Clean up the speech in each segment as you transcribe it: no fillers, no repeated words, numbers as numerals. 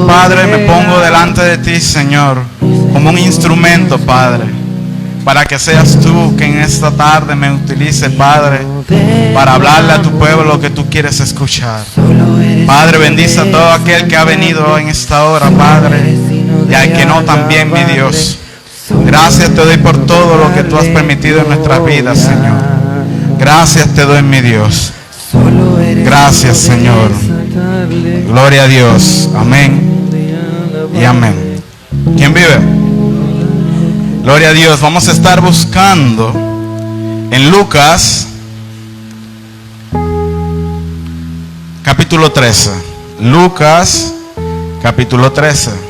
Padre, me pongo delante de ti, Señor, como un instrumento, Padre, para que seas tú que en esta tarde me utilice, Padre, para hablarle a tu pueblo lo que tú quieres escuchar. Padre, bendice a todo aquel que ha venido en esta hora, Padre, y al que no también, mi Dios. Gracias te doy por todo lo que tú has permitido en nuestras vidas, Señor. Gracias te doy, mi Dios. Gracias, Señor. Gloria a Dios. Amén y amén. ¿Quién vive? Gloria a Dios. Vamos a estar buscando en Lucas capítulo 13. Lucas capítulo 13.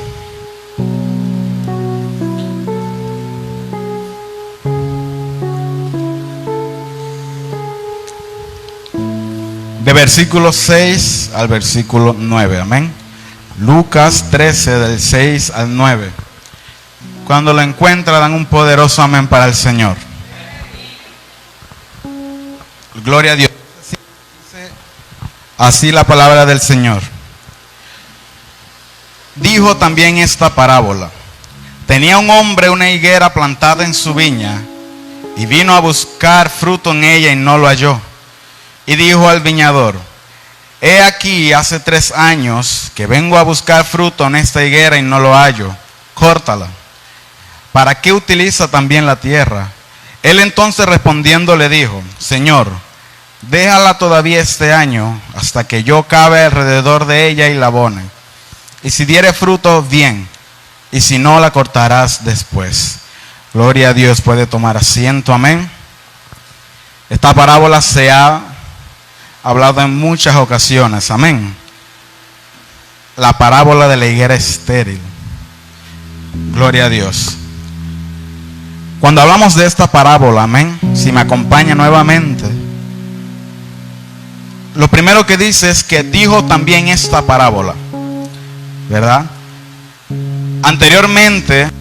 De versículo 6 al versículo 9, amén. Lucas 13, del 6 al 9. Cuando lo encuentran, dan un poderoso amén para el Señor. Gloria a Dios. Dice así la palabra del Señor. Dijo también esta parábola. Tenía un hombre una higuera plantada en su viña, y vino a buscar fruto en ella y no lo halló. Y dijo al viñador: he aquí, hace 3 años que vengo a buscar fruto en esta higuera y no lo hallo. Córtala. ¿Para qué utiliza también la tierra? Él entonces respondiendo le dijo: Señor, déjala todavía este año, hasta que yo cabe alrededor de ella y la abone. Y si diere fruto, bien, y si no, la cortarás después. Gloria a Dios. Puede tomar asiento, amén. Esta parábola se ha hablado en muchas ocasiones, amén. La parábola de la higuera estéril. Gloria a Dios. Cuando hablamos de esta parábola, amén, si me acompaña nuevamente, lo primero que dice es que dijo también esta parábola, ¿verdad? Anteriormente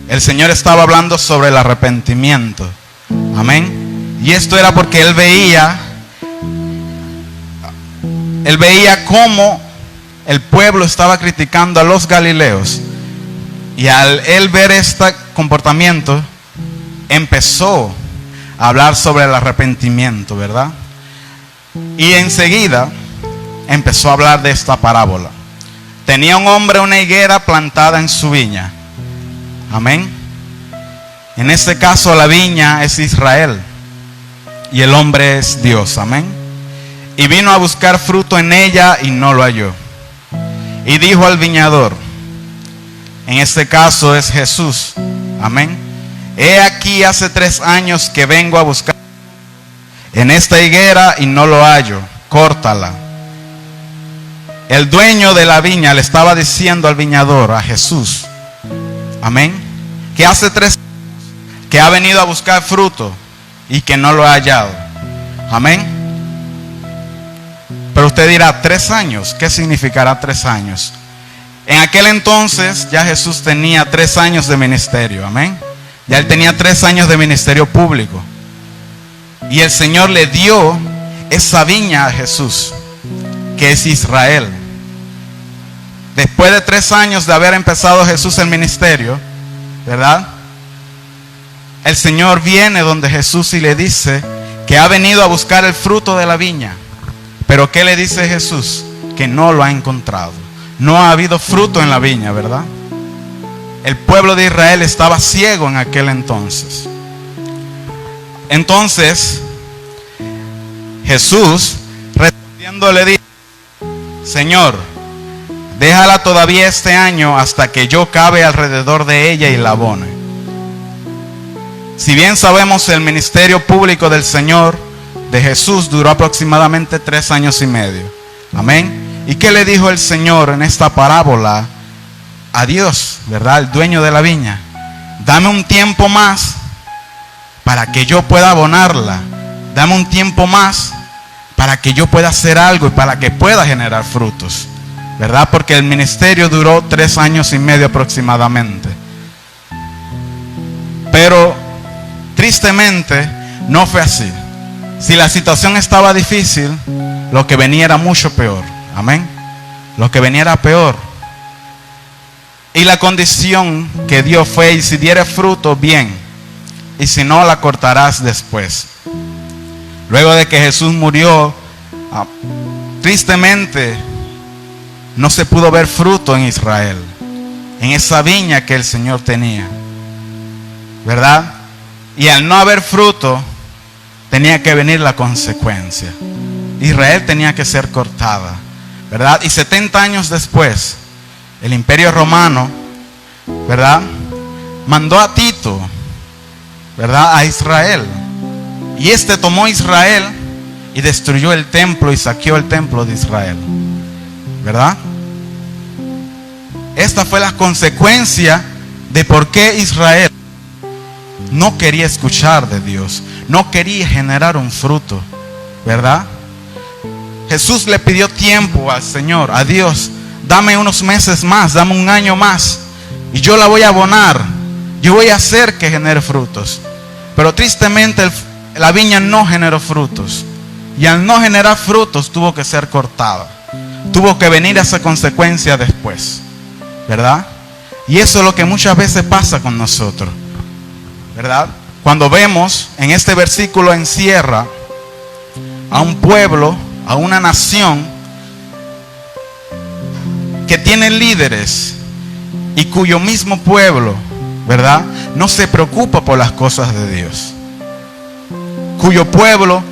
el Señor estaba hablando sobre el arrepentimiento, amén. Y esto era porque Él veía cómo el pueblo estaba criticando a los galileos. Y al Él ver este comportamiento, empezó a hablar sobre el arrepentimiento, ¿verdad? Y enseguida empezó a hablar de esta parábola. Tenía un hombre una higuera plantada en su viña. Amén. En este caso la viña es Israel y el hombre es Dios. Amén. Y vino a buscar fruto en ella y no lo halló. Y dijo al viñador, en este caso es Jesús, amén: he aquí, hace 3 años que vengo a buscar en esta higuera y no lo hallo. Córtala. El dueño de la viña le estaba diciendo al viñador, a Jesús, amén, que hace 3 años que ha venido a buscar fruto y que no lo ha hallado. Amén. Pero usted dirá, 3 años, ¿qué significará 3 años? En aquel entonces ya Jesús tenía 3 años de ministerio, amén. Ya Él tenía 3 años de ministerio público. Y el Señor le dio esa viña a Jesús, que es Israel. Después de 3 años de haber empezado Jesús el ministerio, ¿verdad? El Señor viene donde Jesús y le dice que ha venido a buscar el fruto de la viña. Pero ¿qué le dice Jesús? Que no lo ha encontrado. No ha habido fruto en la viña, ¿verdad? El pueblo de Israel estaba ciego en aquel entonces. Entonces, Jesús respondiendo le dijo: Señor, déjala todavía este año hasta que yo cabe alrededor de ella y la abone. Si bien sabemos, el ministerio público del Señor, de Jesús, duró aproximadamente 3 años y medio. Amén. ¿Y qué le dijo el Señor en esta parábola a Dios, verdad? El dueño de la viña: dame un tiempo más para que yo pueda abonarla. Dame un tiempo más para que yo pueda hacer algo y para que pueda generar frutos, ¿verdad? Porque el ministerio duró 3 años y medio aproximadamente. Pero tristemente no fue así. Si la situación estaba difícil, lo que venía era mucho peor. Amén. Lo que venía era peor. Y la condición que dio fue: y si diere fruto, bien, y si no, la cortarás después. Luego de que Jesús murió, tristemente no se pudo ver fruto en Israel, en esa viña que el Señor tenía, ¿verdad? Y al no haber fruto, tenía que venir la consecuencia. Israel tenía que ser cortada, ¿verdad? Y 70 años después, el Imperio Romano, ¿verdad?, mandó a Tito, ¿verdad?, a Israel. Y este tomó Israel y destruyó el templo y saqueó el templo de Israel, ¿verdad? Esta fue la consecuencia de por qué Israel no quería escuchar de Dios, no quería generar un fruto, ¿verdad? Jesús le pidió tiempo al Señor, a Dios: dame unos meses más, dame un año más, y yo la voy a abonar, yo voy a hacer que genere frutos. Pero tristemente la viña no generó frutos, y al no generar frutos tuvo que ser cortada, tuvo que venir esa consecuencia después, ¿verdad? Y eso es lo que muchas veces pasa con nosotros, ¿verdad? Cuando vemos en este versículo, encierra a un pueblo, a una nación que tiene líderes y cuyo mismo pueblo, ¿verdad?, no se preocupa por las cosas de Dios, cuyo pueblo,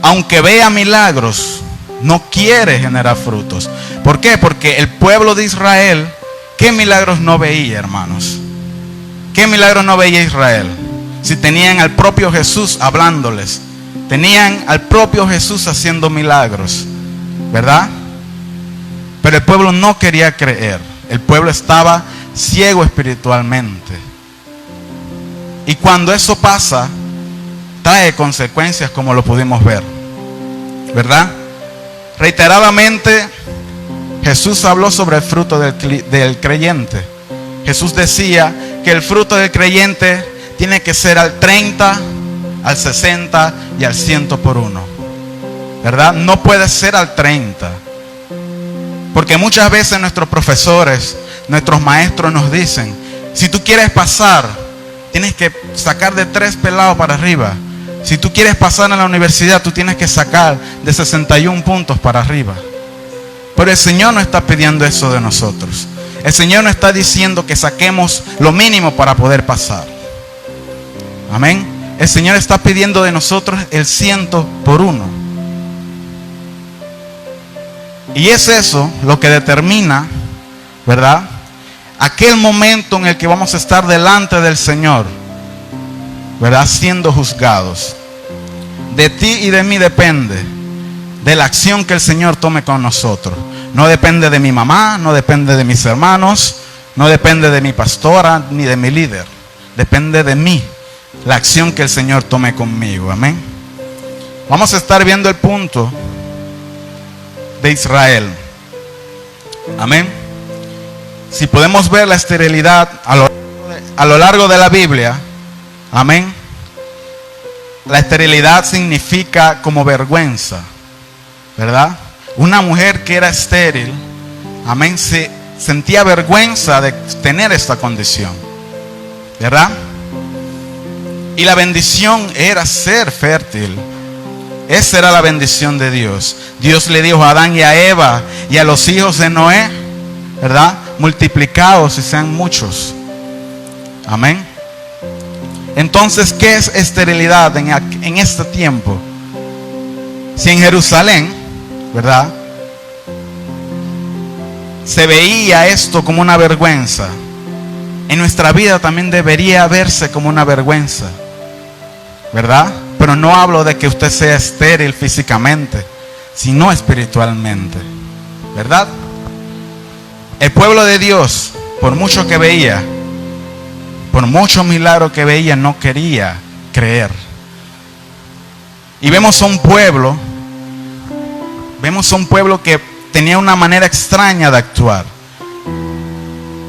aunque vea milagros, no quiere generar frutos. ¿Por qué? Porque el pueblo de Israel, ¿qué milagros no veía, hermanos? ¿Qué milagros no veía Israel? Si tenían al propio Jesús hablándoles, tenían al propio Jesús haciendo milagros, ¿verdad? Pero el pueblo no quería creer. El pueblo estaba ciego espiritualmente. Y cuando eso pasa, trae consecuencias, como lo pudimos ver, ¿verdad? Reiteradamente Jesús habló sobre el fruto del creyente. Jesús decía que el fruto del creyente tiene que ser al 30, al 60 y al 100 por uno, ¿verdad? No puede ser al 30, porque muchas veces nuestros profesores, nuestros maestros nos dicen: si tú quieres pasar, tienes que sacar de 3 pelados para arriba. Si tú quieres pasar en la universidad, tú tienes que sacar de 61 puntos para arriba. Pero el Señor no está pidiendo eso de nosotros. El Señor no está diciendo que saquemos lo mínimo para poder pasar. Amén. El Señor está pidiendo de nosotros el 100 por uno. Y es eso lo que determina, ¿verdad?, aquel momento en el que vamos a estar delante del Señor, ¿verdad?, siendo juzgados. De ti y de mí depende de la acción que el Señor tome con nosotros. No depende de mi mamá, no depende de mis hermanos, no depende de mi pastora ni de mi líder. Depende de mí, la acción que el Señor tome conmigo. Amén. Vamos a estar viendo el punto de Israel. Amén. Si podemos ver la esterilidad a lo largo de la Biblia, amén, la esterilidad significa como vergüenza, ¿verdad? Una mujer que era estéril, amén, se sentía vergüenza de tener esta condición, ¿verdad? Y la bendición era ser fértil. Esa era la bendición de Dios. Dios le dijo a Adán y a Eva y a los hijos de Noé, ¿verdad?, multiplicados y sean muchos. Amén. Entonces, ¿qué es esterilidad en este tiempo? Si en Jerusalén, ¿verdad?, se veía esto como una vergüenza, en nuestra vida también debería verse como una vergüenza, ¿verdad? Pero no hablo de que usted sea estéril físicamente, sino espiritualmente, ¿verdad? El pueblo de Dios, por mucho que veía, por mucho milagro que veía, no quería creer. Y vemos a un pueblo que tenía una manera extraña de actuar,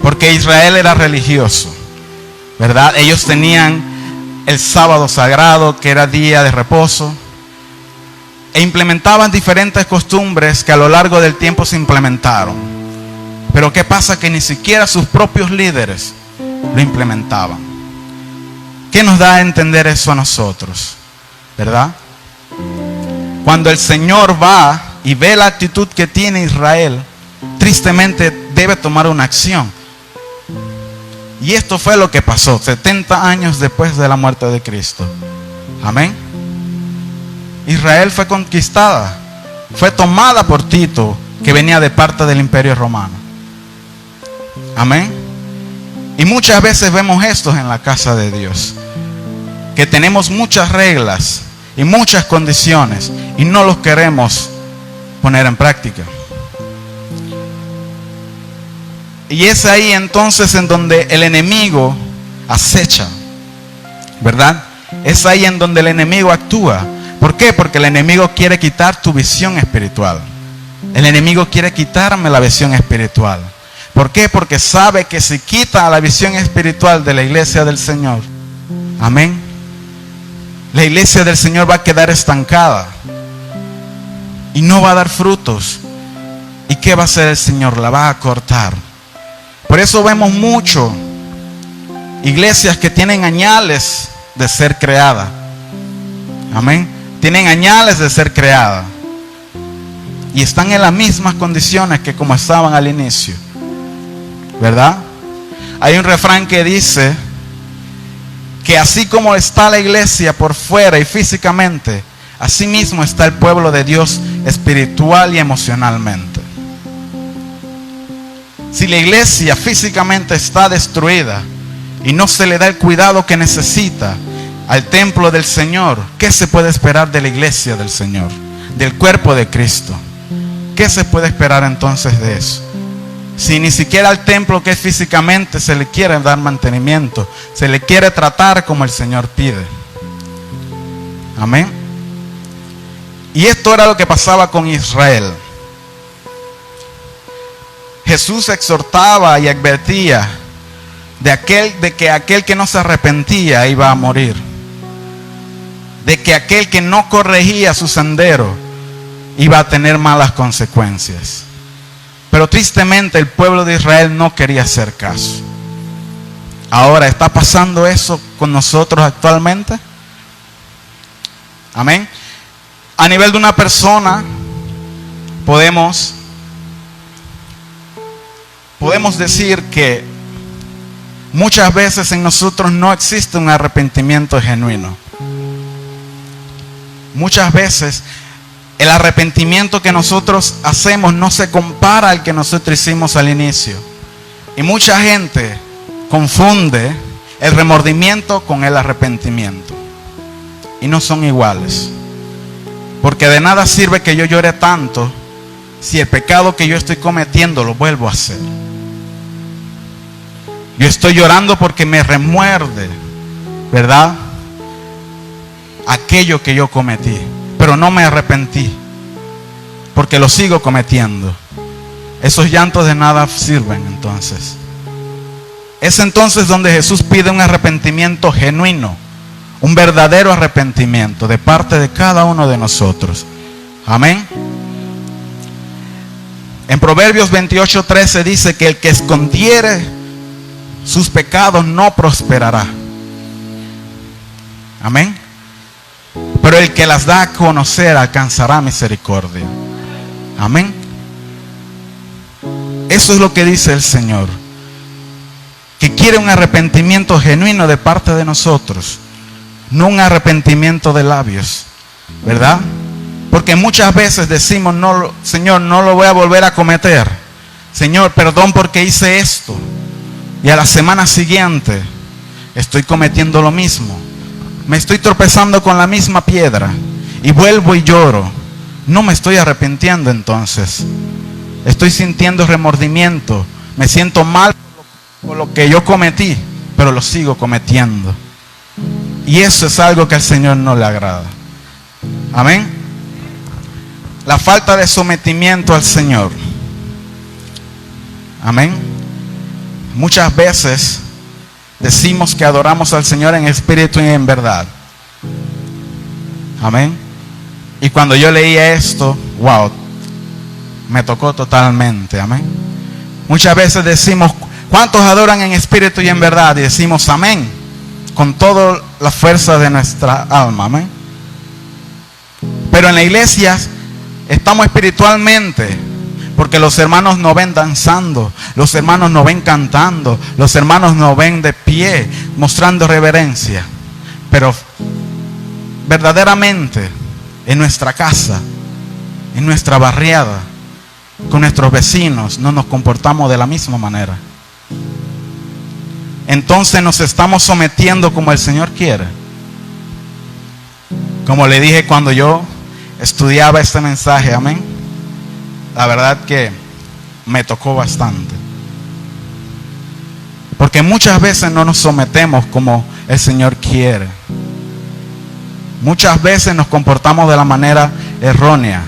porque Israel era religioso, ¿verdad? Ellos tenían el sábado sagrado, que era día de reposo, e implementaban diferentes costumbres que a lo largo del tiempo se implementaron. Pero ¿qué pasa? Que ni siquiera sus propios líderes lo implementaban. ¿Qué nos da a entender eso a nosotros? ¿Verdad? Cuando el Señor va y ve la actitud que tiene Israel, tristemente debe tomar una acción. Y esto fue lo que pasó 70 años después de la muerte de Cristo. Amén. Israel fue conquistada, fue tomada por Tito, que venía de parte del Imperio Romano. Amén. Y muchas veces vemos esto en la casa de Dios, que tenemos muchas reglas y muchas condiciones y no los queremos poner en práctica. Y es ahí entonces en donde el enemigo acecha, ¿verdad? Es ahí en donde el enemigo actúa. ¿Por qué? Porque el enemigo quiere quitar tu visión espiritual. El enemigo quiere quitarme la visión espiritual. ¿Por qué? Porque sabe que si quita la visión espiritual de la iglesia del Señor, amén, la iglesia del Señor va a quedar estancada y no va a dar frutos. ¿Y qué va a hacer el Señor? La va a cortar. Por eso vemos mucho iglesias que tienen añales de ser creadas. Amén. Tienen añales de ser creadas. Y están en las mismas condiciones que como estaban al inicio. ¿Verdad? Hay un refrán que dice que así como está la iglesia por fuera y físicamente, así mismo está el pueblo de Dios espiritual y emocionalmente. Si la iglesia físicamente está destruida y no se le da el cuidado que necesita al templo del Señor, ¿qué se puede esperar de la iglesia del Señor? Del cuerpo de Cristo. ¿Qué se puede esperar entonces de eso? Si ni siquiera al templo que es físicamente se le quiere dar mantenimiento, se le quiere tratar como el Señor pide. Amén. Y esto era lo que pasaba con Israel. Jesús exhortaba y advertía de que aquel que no se arrepentía iba a morir. De que aquel que no corregía su sendero iba a tener malas consecuencias. Pero tristemente el pueblo de Israel no quería hacer caso. Ahora, ¿está pasando eso con nosotros actualmente? Amén. A nivel de una persona, podemos decir que muchas veces en nosotros no existe un arrepentimiento genuino. Muchas veces el arrepentimiento que nosotros hacemos no se compara al que nosotros hicimos al inicio. Y mucha gente confunde el remordimiento con el arrepentimiento. Y no son iguales. Porque de nada sirve que yo llore tanto si el pecado que yo estoy cometiendo lo vuelvo a hacer. Yo estoy llorando porque me remuerde, ¿verdad? Aquello que yo cometí. Pero no me arrepentí, porque lo sigo cometiendo. Esos llantos de nada sirven entonces. Es entonces donde Jesús pide un arrepentimiento genuino, un verdadero arrepentimiento de parte de cada uno de nosotros. Amén. En Proverbios 28:13 dice que el que escondiere sus pecados no prosperará. Amén. Pero el que las da a conocer alcanzará misericordia. Amén. Eso es lo que dice el Señor. Que quiere un arrepentimiento genuino de parte de nosotros. No un arrepentimiento de labios. ¿Verdad? Porque muchas veces decimos, no, Señor, no lo voy a volver a cometer. Señor, perdón porque hice esto. Y a la semana siguiente estoy cometiendo lo mismo. Me estoy tropezando con la misma piedra y vuelvo y lloro. No me estoy arrepintiendo entonces. Estoy sintiendo remordimiento. Me siento mal por lo que yo cometí, pero lo sigo cometiendo. Y eso es algo que al Señor no le agrada. Amén. La falta de sometimiento al Señor. Amén. Muchas veces decimos que adoramos al Señor en espíritu y en verdad. Amén. Y cuando yo leía esto, wow, me tocó totalmente. Amén. Muchas veces decimos, ¿cuántos adoran en espíritu y en verdad? Y decimos amén, con toda la fuerza de nuestra alma, amén. Pero en la iglesia estamos espiritualmente, porque los hermanos nos ven danzando, los hermanos nos ven cantando, los hermanos nos ven de pie, mostrando reverencia. Pero verdaderamente en nuestra casa, en nuestra barriada, con nuestros vecinos, no nos comportamos de la misma manera. Entonces nos estamos sometiendo como el Señor quiere. Como le dije cuando yo estudiaba este mensaje, amén, la verdad que me tocó bastante. Porque muchas veces no nos sometemos como el Señor quiere. Muchas veces nos comportamos de la manera errónea,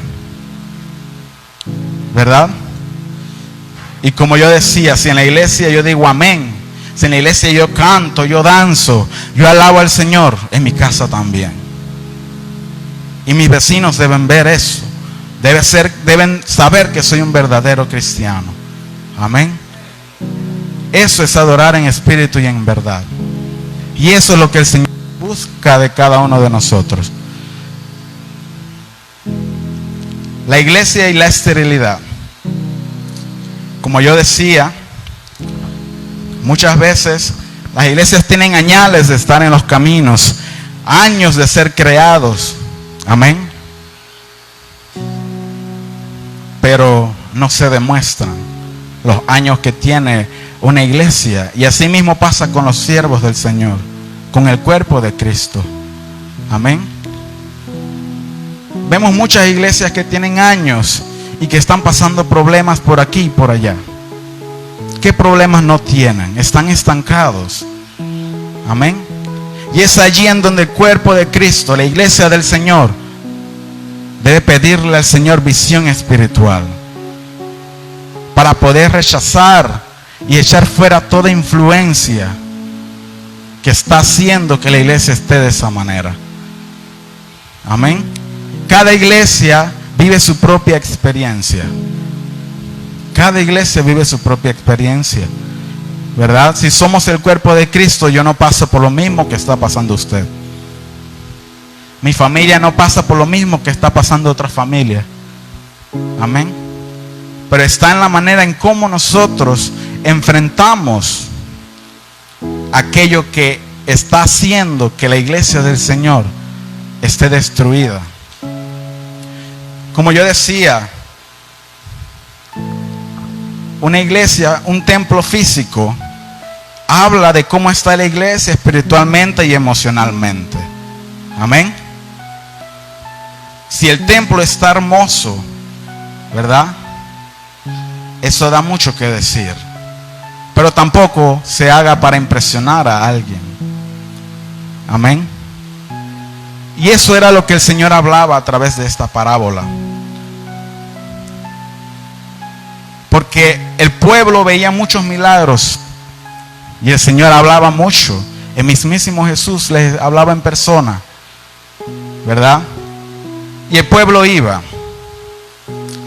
¿verdad? Y como yo decía, si en la iglesia yo digo amén, si en la iglesia yo canto, yo danzo, yo alabo al Señor, en mi casa también. Y mis vecinos deben ver eso. Deben saber que soy un verdadero cristiano. Amén. Eso es adorar en espíritu y en verdad. Y eso es lo que el Señor busca de cada uno de nosotros. La iglesia y la esterilidad. Como yo decía, muchas veces las iglesias tienen añales de estar en los caminos, años de ser creados. Amén. Pero no se demuestran los años que tiene una iglesia. Y así mismo pasa con los siervos del Señor, con el cuerpo de Cristo. Amén. Vemos muchas iglesias que tienen años y que están pasando problemas por aquí y por allá. ¿Qué problemas no tienen? Están estancados. Amén. Y es allí en donde el cuerpo de Cristo, la iglesia del Señor, debe pedirle al Señor visión espiritual para poder rechazar y echar fuera toda influencia que está haciendo que la iglesia esté de esa manera. Amén. Cada iglesia vive su propia experiencia. Cada iglesia vive su propia experiencia, ¿verdad? Si somos el cuerpo de Cristo, yo no paso por lo mismo que está pasando usted. Mi familia no pasa por lo mismo que está pasando otra familia. Amén. Pero está en la manera en cómo nosotros enfrentamos aquello que está haciendo que la iglesia del Señor esté destruida. Como yo decía, una iglesia, un templo físico, habla de cómo está la iglesia espiritualmente y emocionalmente. Amén. Si el templo está hermoso, ¿verdad? Eso da mucho que decir. Pero tampoco se haga para impresionar a alguien. Amén. Y eso era lo que el Señor hablaba a través de esta parábola. Porque el pueblo veía muchos milagros y el Señor hablaba mucho. El mismísimo Jesús les hablaba en persona, ¿verdad? Y el pueblo iba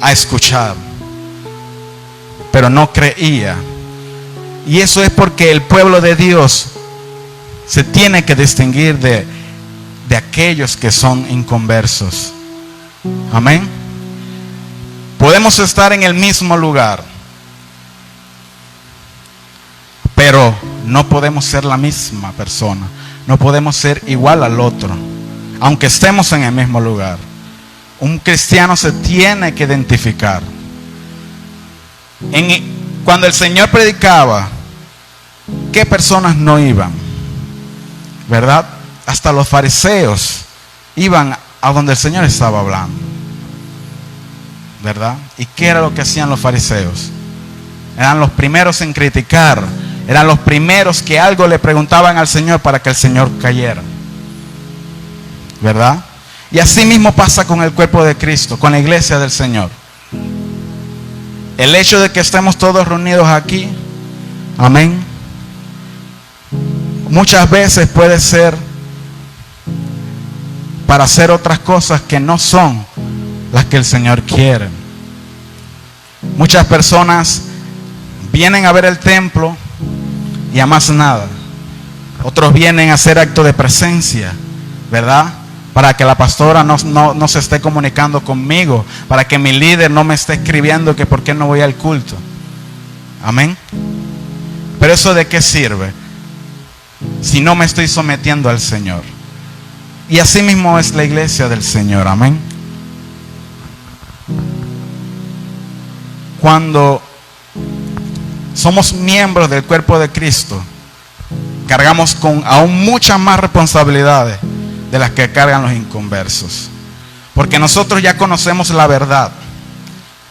a escuchar, pero no creía. Y eso es porque el pueblo de Dios se tiene que distinguir de aquellos que son inconversos. Amén. Podemos estar en el mismo lugar, pero no podemos ser la misma persona. No podemos ser igual al otro, aunque estemos en el mismo lugar. Un cristiano se tiene que identificar. Cuando el Señor predicaba, ¿qué personas no iban? ¿Verdad? Hasta los fariseos iban a donde el Señor estaba hablando, ¿verdad? ¿Y qué era lo que hacían los fariseos? Eran los primeros en criticar. Eran los primeros que algo le preguntaban al Señor para que el Señor cayera, ¿verdad? Y así mismo pasa con el cuerpo de Cristo, con la iglesia del Señor. El hecho de que estemos todos reunidos aquí, amén, muchas veces puede ser para hacer otras cosas que no son las que el Señor quiere. Muchas personas vienen a ver el templo y a más nada. Otros vienen a hacer acto de presencia, ¿verdad? Para que la pastora no se esté comunicando conmigo, para que mi líder no me esté escribiendo que por qué no voy al culto. Amén. Pero eso ¿de qué sirve? Si no me estoy sometiendo al Señor. Y así mismo es la iglesia del Señor. Amén. Cuando somos miembros del cuerpo de Cristo, cargamos con aún muchas más responsabilidades de las que cargan los inconversos. Porque nosotros ya conocemos la verdad,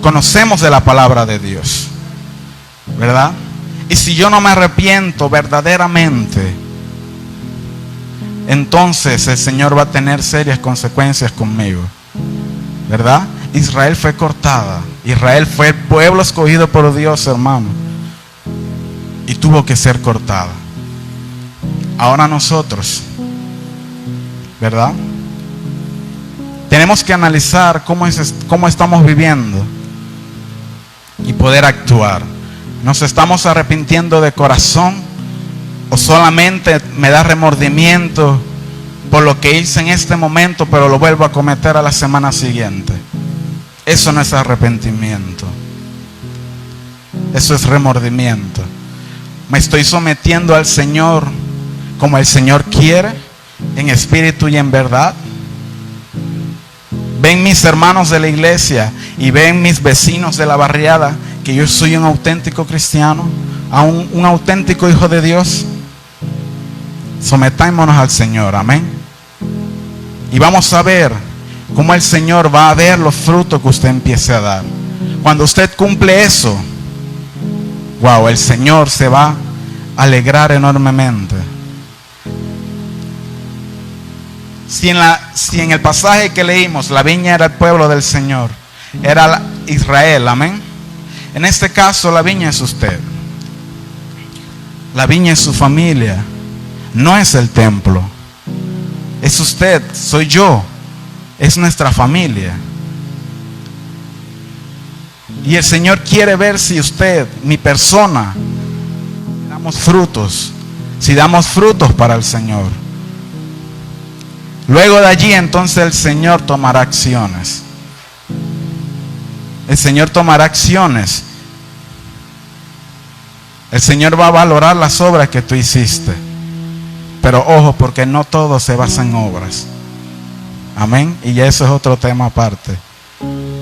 conocemos de la palabra de Dios, ¿verdad? Y si yo no me arrepiento verdaderamente, entonces el Señor va a tener serias consecuencias conmigo, ¿verdad? Israel fue cortada. Israel fue el pueblo escogido por Dios, hermano, y tuvo que ser cortada. Ahora nosotros, ¿verdad? Tenemos que analizar cómo estamos viviendo y poder actuar. ¿Nos estamos arrepintiendo de corazón o solamente me da remordimiento por lo que hice en este momento, pero lo vuelvo a cometer a la semana siguiente? Eso no es arrepentimiento. Eso es remordimiento. Me estoy sometiendo al Señor como el Señor quiere, en espíritu y en verdad. Ven mis hermanos de la iglesia y ven mis vecinos de la barriada que yo soy un auténtico cristiano, un auténtico hijo de Dios. Sometámonos al Señor, amén. Y vamos a ver cómo el Señor va a ver los frutos que usted empiece a dar. Cuando usted cumple eso, wow, el Señor se va a alegrar enormemente. Si en el pasaje que leímos la viña era el pueblo del Señor, era Israel, amén. En este caso la viña es usted. La viña es su familia. No es el templo. Es usted, soy yo. Es nuestra familia. Y el Señor quiere ver si usted, mi persona, damos frutos. Si damos frutos para el Señor. Luego de allí entonces el Señor tomará acciones. El Señor tomará acciones. El Señor va a valorar las obras que tú hiciste. Pero ojo, porque no todo se basa en obras. Amén. Y ya eso es otro tema aparte.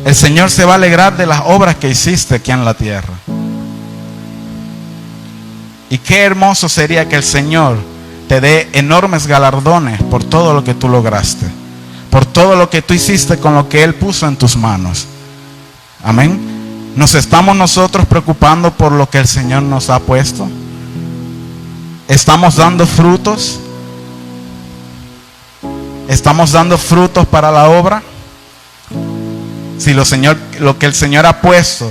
El Señor se va a alegrar de las obras que hiciste aquí en la tierra. Y qué hermoso sería que el Señor te dé enormes galardones por todo lo que tú lograste, por todo lo que tú hiciste con lo que Él puso en tus manos. Amén. ¿Nos estamos nosotros preocupando por lo que el Señor nos ha puesto? ¿Estamos dando frutos? ¿Estamos dando frutos para la obra? Si lo que el Señor ha puesto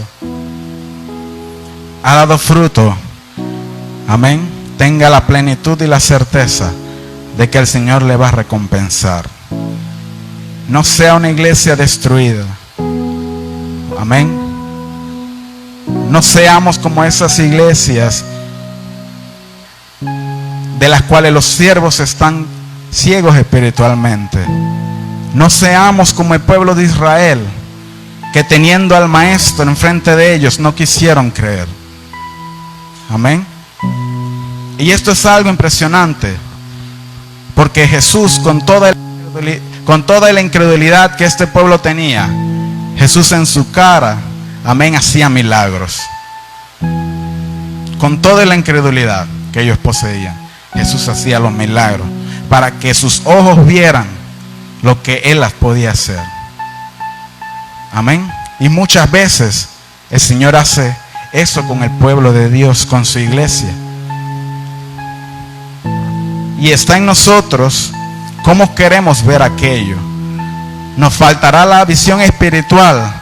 ha dado fruto, amén, tenga la plenitud y la certeza de que el Señor le va a recompensar. No sea una iglesia destruida. Amén. No seamos como esas iglesias de las cuales los siervos están ciegos espiritualmente. No seamos como el pueblo de Israel, que teniendo al maestro enfrente de ellos no quisieron creer. Amén. Y esto es algo impresionante, porque Jesús, con toda la incredulidad que este pueblo tenía, Jesús en su cara, amén, hacía milagros. Con toda la incredulidad que ellos poseían, Jesús hacía los milagros para que sus ojos vieran lo que Él las podía hacer. Amén. Y muchas veces el Señor hace eso con el pueblo de Dios, con su iglesia. Y está en nosotros cómo queremos ver aquello. Nos faltará la visión espiritual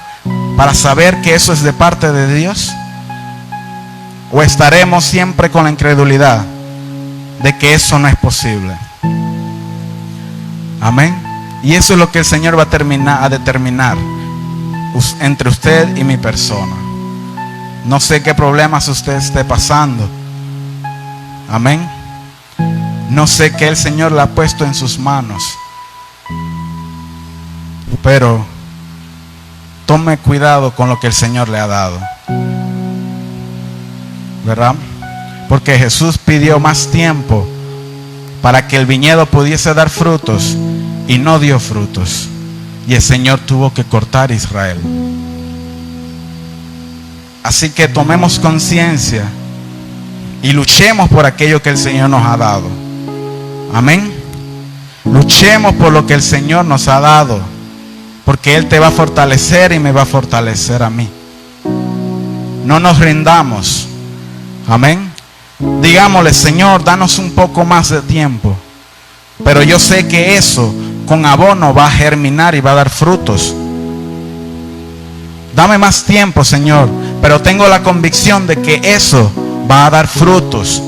para saber que eso es de parte de Dios, o estaremos siempre con la incredulidad de que eso no es posible. Amén. Y eso es lo que el Señor va a determinar entre usted y mi persona. No sé qué problemas usted esté pasando. Amén. No sé qué el Señor le ha puesto en sus manos. Pero tome cuidado con lo que el Señor le ha dado. ¿Verdad? Porque Jesús pidió más tiempo para que el viñedo pudiese dar frutos y no dio frutos. Y el Señor tuvo que cortar a Israel. Así que tomemos conciencia y luchemos por aquello que el Señor nos ha dado. Amén. Luchemos por lo que el Señor nos ha dado, porque Él te va a fortalecer y me va a fortalecer a mí. No nos rindamos. Amén. Digámosle: Señor, danos un poco más de tiempo, pero yo sé que eso con abono va a germinar y va a dar frutos. Dame más tiempo, Señor, pero tengo la convicción de que eso va a dar frutos.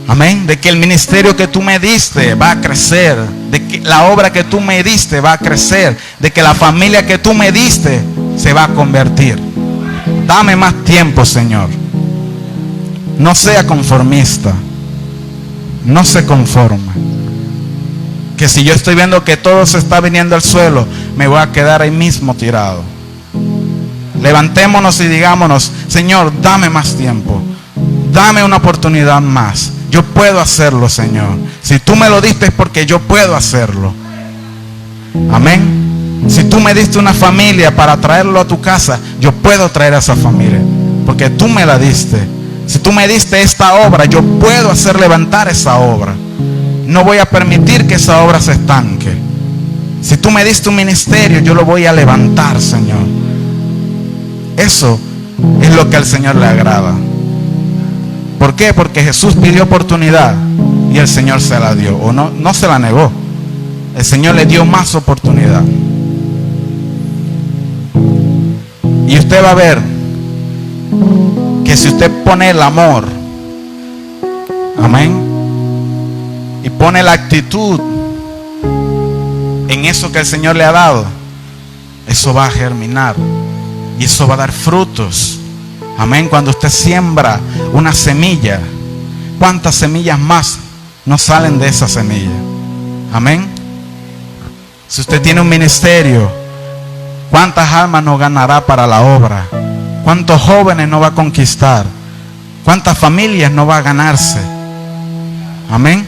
Amén. De que el ministerio que tú me diste va a crecer, de que la obra que tú me diste va a crecer, de que la familia que tú me diste se va a convertir. Dame más tiempo, Señor. No sea conformista. No se conforme. Que si yo estoy viendo que todo se está viniendo al suelo, me voy a quedar ahí mismo tirado. Levantémonos y digámonos: Señor, dame más tiempo. Dame una oportunidad más. Yo puedo hacerlo, Señor. Si tú me lo diste es porque yo puedo hacerlo. Amén. Si tú me diste una familia para traerlo a tu casa, yo puedo traer a esa familia, porque tú me la diste. Si tú me diste esta obra, yo puedo hacer levantar esa obra. No voy a permitir que esa obra se estanque. Si tú me diste un ministerio, yo lo voy a levantar, Señor. Eso es lo que al Señor le agrada. ¿Por qué? Porque Jesús pidió oportunidad y el Señor se la dio. O no se la negó. El Señor le dio más oportunidad. Y usted va a ver que si usted pone el amor, amén, y pone la actitud en eso que el Señor le ha dado, eso va a germinar y eso va a dar frutos. Amén. Cuando usted siembra una semilla, ¿cuántas semillas más no salen de esa semilla? Amén. Si usted tiene un ministerio, ¿cuántas almas no ganará para la obra? ¿Cuántos jóvenes no va a conquistar? ¿Cuántas familias no va a ganarse? Amén.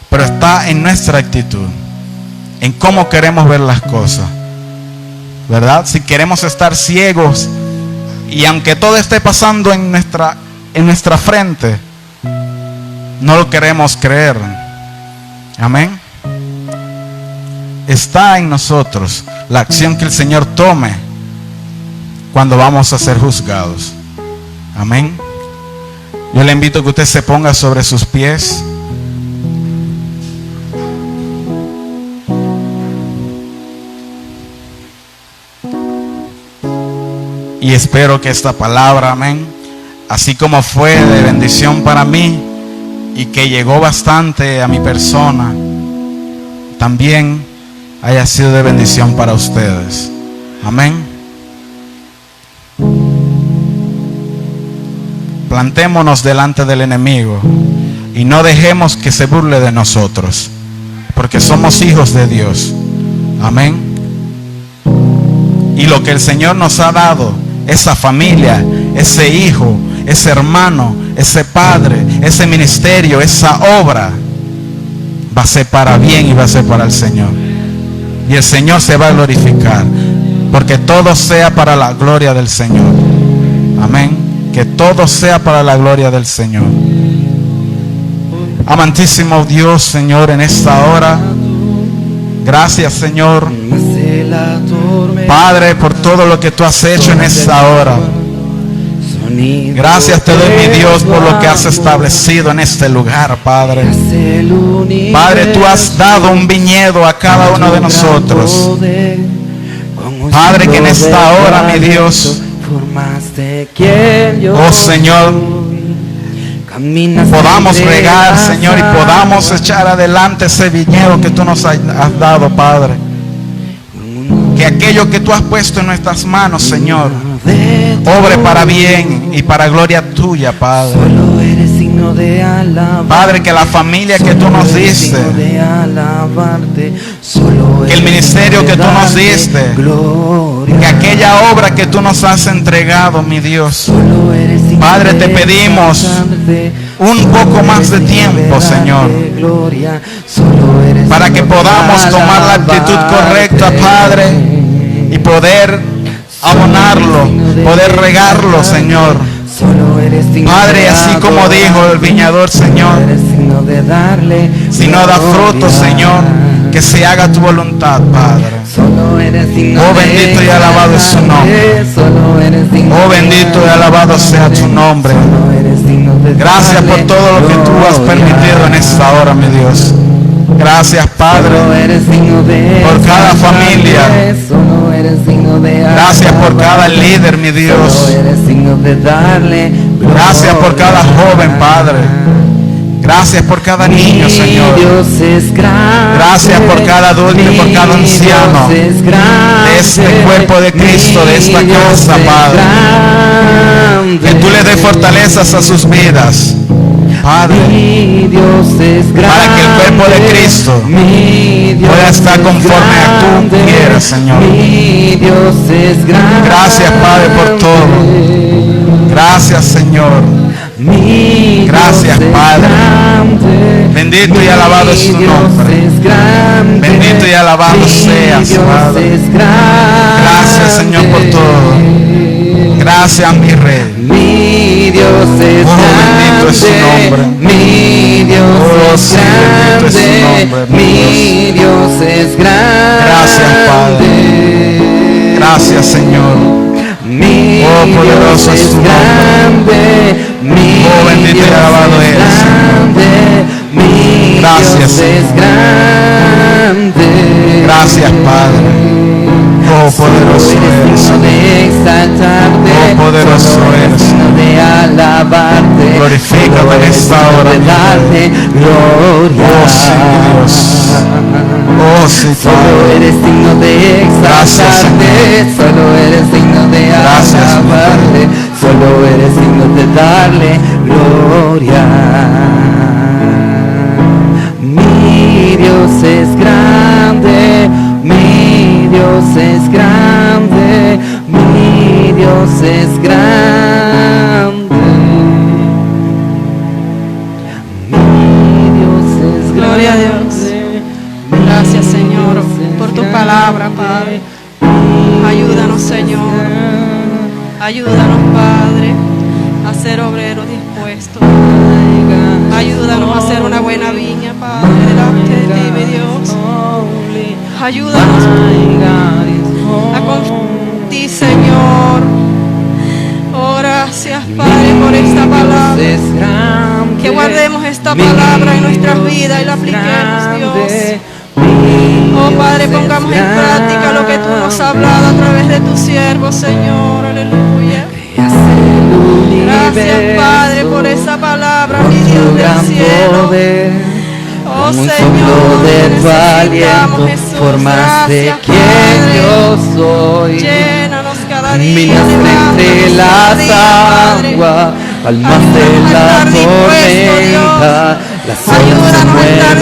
Pero está en nuestra actitud, en cómo queremos ver las cosas, ¿verdad? Si queremos estar ciegos y aunque todo esté pasando en nuestra frente, no lo queremos creer. Amén. Está en nosotros la acción que el Señor tome cuando vamos a ser juzgados. Amén. Yo le invito a que usted se ponga sobre sus pies. Y espero que esta palabra, amén, así como fue de bendición para mí y que llegó bastante a mi persona, también haya sido de bendición para ustedes. Amén. Plantémonos delante del enemigo y no dejemos que se burle de nosotros, porque somos hijos de Dios. Amén. Y lo que el Señor nos ha dado, esa familia, ese hijo, ese hermano, ese padre, ese ministerio, esa obra, va a ser para bien y va a ser para el Señor. Y el Señor se va a glorificar, porque todo sea para la gloria del Señor. Amén. Que todo sea para la gloria del Señor. Amantísimo Dios, Señor, en esta hora, gracias, Señor, Padre, por todo lo que tú has hecho en esta hora. Gracias te doy, mi Dios, por lo que has establecido en este lugar, Padre. Padre, tú has dado un viñedo a cada uno de nosotros. Padre, que en esta hora, mi Dios, oh Señor, podamos regar, Señor, y podamos echar adelante ese viñedo que tú nos has dado, Padre. Que que aquello que tú has puesto en nuestras manos, Señor, obre para bien y para gloria tuya, Padre. Solo eres digno de alabar. Padre, que la familia que tú nos diste, que el ministerio que tú nos diste, que aquella obra que tú nos has entregado, mi Dios, Padre, te pedimos un poco más de tiempo, Señor, para que podamos tomar la actitud correcta, Padre, y poder abonarlo, poder regarlo, Señor. Padre, así como dijo el viñador, Señor, si no da fruto, Señor, que se haga tu voluntad, Padre. Oh, bendito y alabado es su nombre. Oh, bendito y alabado sea tu nombre. Gracias por todo lo que tú has permitido en esta hora, mi Dios. Gracias, Padre, por cada familia. Gracias por cada líder, mi Dios. Gracias por cada joven, Padre. Gracias por cada niño, Señor. Gracias por cada adulto y por cada anciano de este cuerpo de Cristo, de esta casa, Padre. Que tú le des fortalezas a sus vidas, Padre, para que el cuerpo de Cristo pueda estar conforme a tú quieras, Señor. Gracias, Padre, por todo. Gracias, Señor. Gracias, Padre. Bendito y alabado es tu nombre. Bendito y alabado seas, Padre. Gracias, Señor, por todo. Gracias, mi Rey. Oh, bendito es su nombre. Oh, sí, bendito es su nombre, mi Dios. Gracias, Padre. Gracias, Señor. Oh, poderoso es tu nombre. Oh, bendito y alabado eres, Señor. Gracias, Señor. Gracias, Padre. Oh, poderoso eres, oh, poderoso eres. Glorifícame en esta hora. Oh, sí, Dios. Oh, sí, Padre. Gracias, Señor. Solo eres digno de alabarte. Solo eres digno de darle gloria. Mi Dios es grande. Mi Dios es grande, mi Dios es grande, mi Dios es grande. Gloria a Dios. Gracias, Señor, por tu palabra, Padre. Ayúdanos, Señor. Ayúdanos, Padre, a ser obreros dispuestos. Ayúdanos a ser una buena viña, Padre, delante de ti, mi Dios. Ayúdanos a confiar en ti, Señor. Oh, gracias, Padre, por esta palabra. Que guardemos esta palabra en nuestras vidas y la apliquemos, Dios. Oh, Padre, pongamos en práctica lo que tú nos has hablado a través de tu siervo, Señor. Aleluya. Gracias, Padre, por esa palabra, mi Dios del cielo. Oh, Señor, necesitamos, Jesús. Por más de quien yo soy, llénanos cada día. Entre las aguas, al mar de la tormenta, las olas se mueven al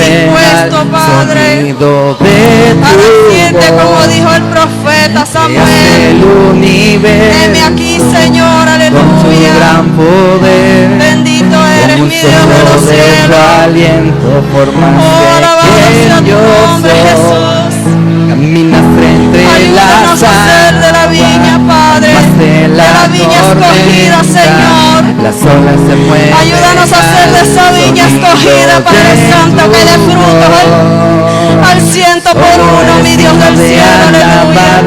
sonido de tu voz. Como dijo el profeta Samuel, heme aquí, Señor, aleluya. Con tu gran poder, bendito eres, mi Dios de los cielos. Aliento por más de quien yo soy. Caminas entre las aguas, a ser de la viña, Padre, de la viña escogida, Señor. Las olas se mueven. Ayúdanos a ser de esa viña escogida, Padre Santo, que dé frutos al 100 por 1, mi Dios del cielo, aleluya.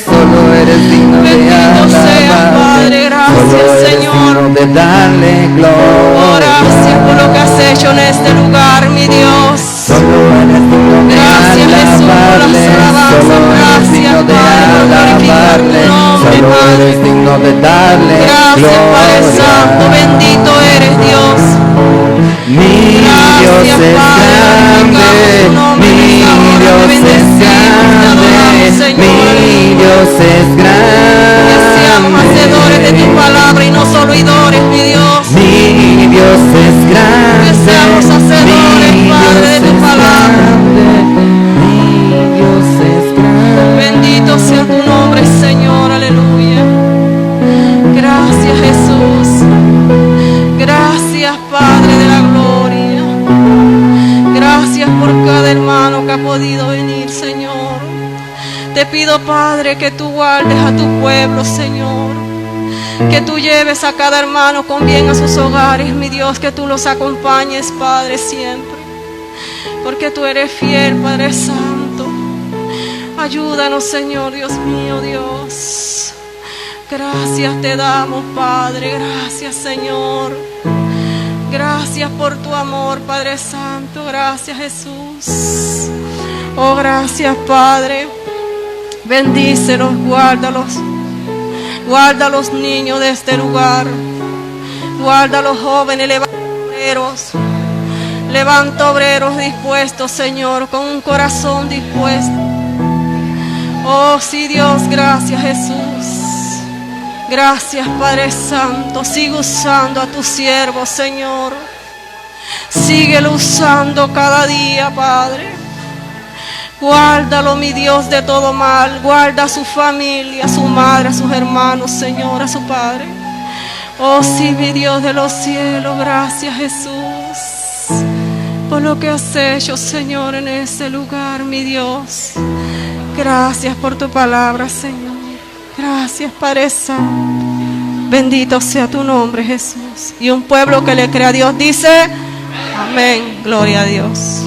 Solo eres digno de alabarte. Bendito seas, Padre, gracias, Señor. De darle gloria. Gracias por lo que has hecho en este lugar, mi Dios. Gracias, Jesús, por las alabanzas. Gracias, Padre, por glorificar tu nombre, Padre. Gracias, Padre Santo, bendito eres, Dios. Gracias, Padre, mi Dios es grande, Señor. Mi Dios es grande. Que seamos hacedores de tu palabra y no solo oidores, mi Dios. Mi Dios es grande. Que seamos hacedores, Mi Padre, de Dios tu es palabra. grande. Mi Dios es grande. Bendito sea tu nombre, Señor, aleluya. Gracias, Jesús. Gracias, Padre de la gloria. Gracias por cada hermano que ha podido venir, Señor. Te pido, Padre, que tú guardes a tu pueblo, Señor. Que tú lleves a cada hermano con bien a sus hogares, mi Dios, que tú los acompañes, Padre, siempre. Porque tú eres fiel, Padre Santo. Ayúdanos, Señor, Dios mío, Dios. Gracias te damos, Padre. Gracias, Señor. Gracias por tu amor, Padre Santo. Gracias, Jesús. Oh, gracias, Padre. Bendícelos, guárdalos. Guarda a los niños de este lugar. Guarda a los jóvenes, levanta obreros. Levanta obreros dispuestos, Señor, con un corazón dispuesto. Oh, sí, Dios, gracias, Jesús. Gracias, Padre Santo. Sigue usando a tu siervo, Señor. Síguelo usando cada día, Padre. Guárdalo, mi Dios, de todo mal. Guarda a su familia, a su madre, a sus hermanos, Señor, a su Padre. Oh, sí, mi Dios de los cielos. Gracias, Jesús, por lo que has hecho, Señor, en este lugar, mi Dios. Gracias por tu palabra, Señor. Gracias, Padre Santo. Bendito sea tu nombre, Jesús. Y un pueblo que le cree a Dios dice: amén. Gloria a Dios.